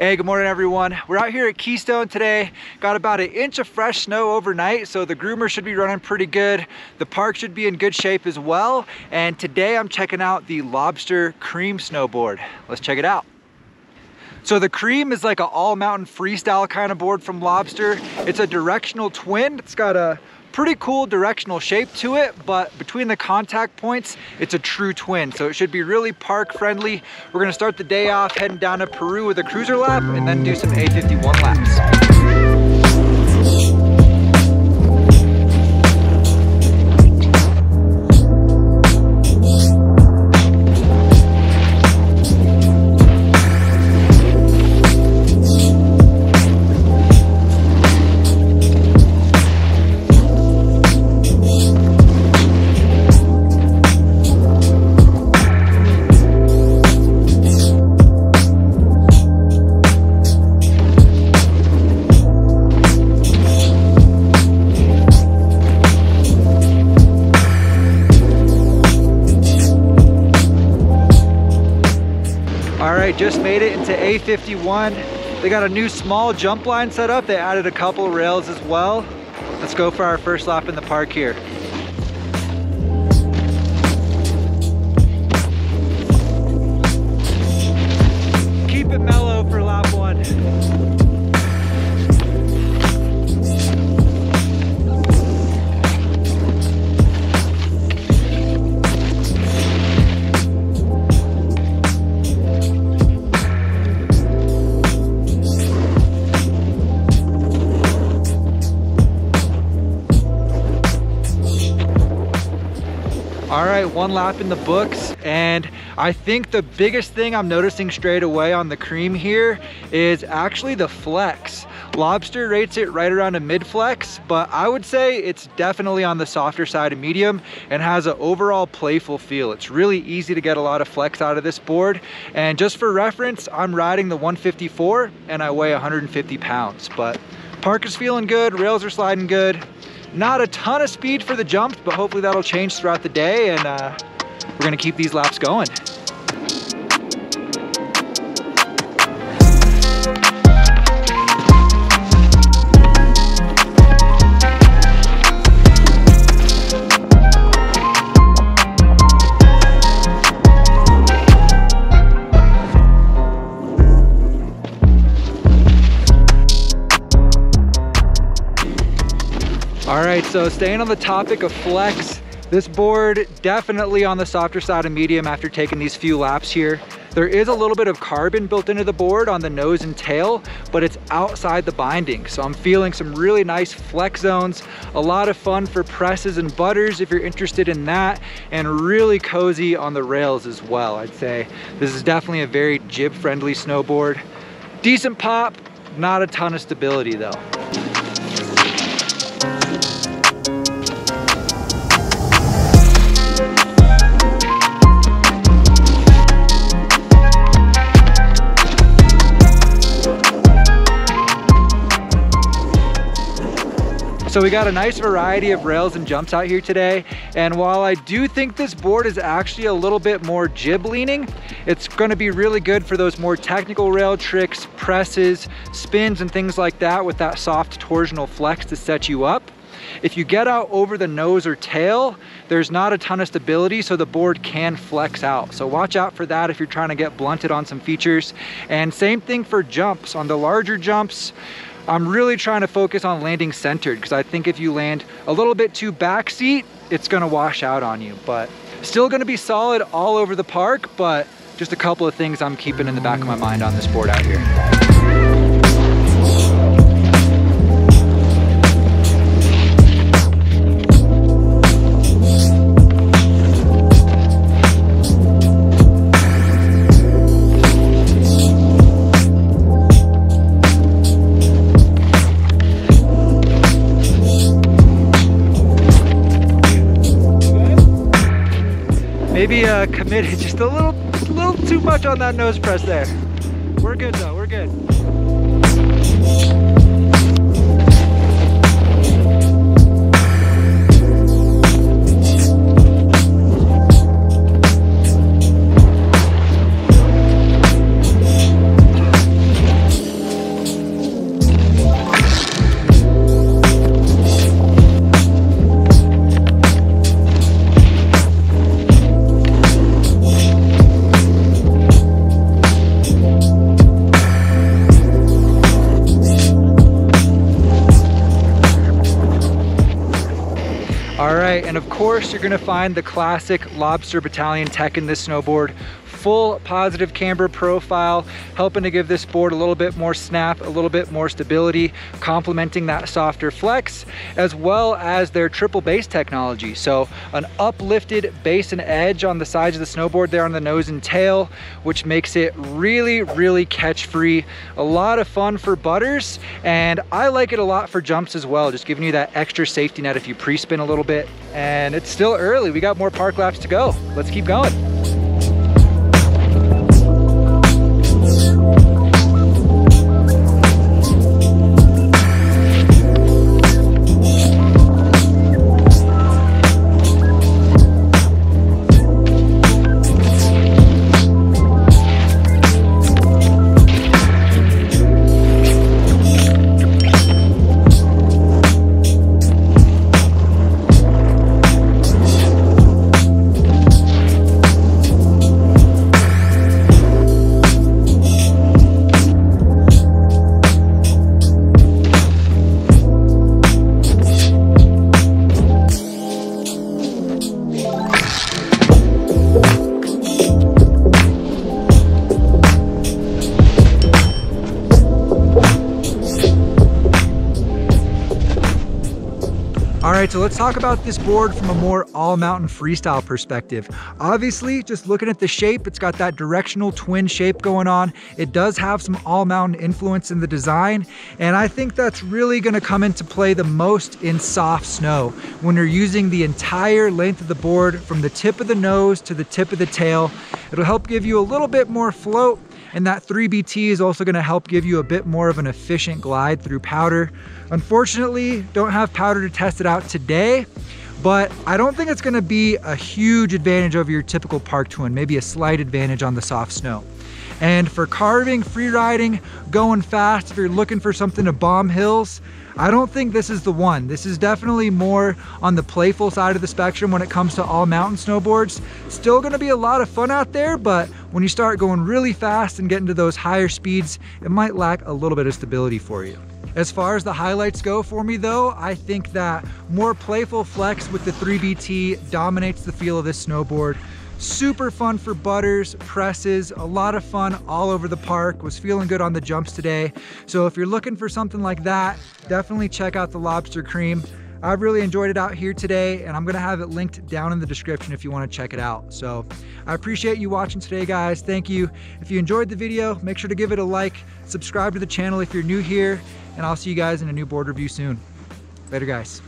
Hey, good morning everyone. We're out here at Keystone today. Got about 1 inch of fresh snow overnight, so the groomer should be running pretty good. The park should be in good shape as well. And today I'm checking out the Lobster Cream snowboard. Let's check it out. So the Cream is like an all mountain freestyle kind of board from Lobster. It's a directional twin. It's got a pretty cool directional shape to it, but between the contact points, it's a true twin. So it should be really park friendly. We're gonna start the day off heading down to Peru with a cruiser lap and then do some A51 laps. Just made it into A51. They got a new small jump line set up. They added a couple rails as well. Let's go for our first lap in the park here. Keep it mellow for lap 1. All right, 1 lap in the books, and I think the biggest thing I'm noticing straight away on the Cream here is actually the flex. Lobster rates it right around a mid flex, but I would say it's definitely on the softer side of medium and has an overall playful feel. It's really easy to get a lot of flex out of this board. And just for reference, I'm riding the 154 and I weigh 150 pounds, but park is feeling good, rails are sliding good. Not a ton of speed for the jumps, but hopefully that'll change throughout the day, and we're gonna keep these laps going. All right, so staying on the topic of flex, this board definitely on the softer side of medium after taking these few laps here. There is a little bit of carbon built into the board on the nose and tail, but it's outside the binding. So I'm feeling some really nice flex zones, a lot of fun for presses and butters if you're interested in that, and really cozy on the rails as well. I'd say this is definitely a very jib friendly snowboard. Decent pop, not a ton of stability though. So we got a nice variety of rails and jumps out here today. And while I do think this board is actually a little bit more jib leaning, it's gonna be really good for those more technical rail tricks, presses, spins, and things like that with that soft torsional flex to set you up. If you get out over the nose or tail, there's not a ton of stability, so the board can flex out. So watch out for that if you're trying to get blunted on some features. And same thing for jumps. On the larger jumps, I'm really trying to focus on landing centered, because I think if you land a little bit too backseat, it's gonna wash out on you. But still gonna be solid all over the park, but just a couple of things I'm keeping in the back of my mind on this board out here. Maybe committed just a little too much on that nose press there. We're good though, we're good. All right, and of course you're gonna find the classic Lobster Battalion tech in this snowboard. Full positive camber profile, helping to give this board a little bit more snap, a little bit more stability, complementing that softer flex, as well as their triple base technology. So an uplifted base and edge on the sides of the snowboard there on the nose and tail, which makes it really, really catch free. A lot of fun for butters, and I like it a lot for jumps as well, just giving you that extra safety net if you pre-spin a little bit. And it's still early, we got more park laps to go. Let's keep going. All right, so let's talk about this board from a more all-mountain freestyle perspective. Obviously, just looking at the shape, it's got that directional twin shape going on. It does have some all-mountain influence in the design, and I think that's really gonna come into play the most in soft snow, when you're using the entire length of the board from the tip of the nose to the tip of the tail. It'll help give you a little bit more float, and that 3BT is also gonna help give you a bit more of an efficient glide through powder. Unfortunately, don't have powder to test it out today, but I don't think it's gonna be a huge advantage over your typical park twin, maybe a slight advantage on the soft snow. And for carving, free riding, going fast, if you're looking for something to bomb hills, I don't think this is the one. This is definitely more on the playful side of the spectrum when it comes to all mountain snowboards. Still gonna be a lot of fun out there, but when you start going really fast and getting to those higher speeds, it might lack a little bit of stability for you. As far as the highlights go for me though, I think that more playful flex with the 3BT dominates the feel of this snowboard. Super fun for butters, presses, a lot of fun all over the park. Was feeling good on the jumps today. So if you're looking for something like that, definitely check out the Lobster Cream. I've really enjoyed it out here today, and I'm gonna have it linked down in the description if you wanna check it out. So I appreciate you watching today, guys. Thank you. If you enjoyed the video, make sure to give it a like, subscribe to the channel if you're new here, and I'll see you guys in a new board review soon. Later, guys.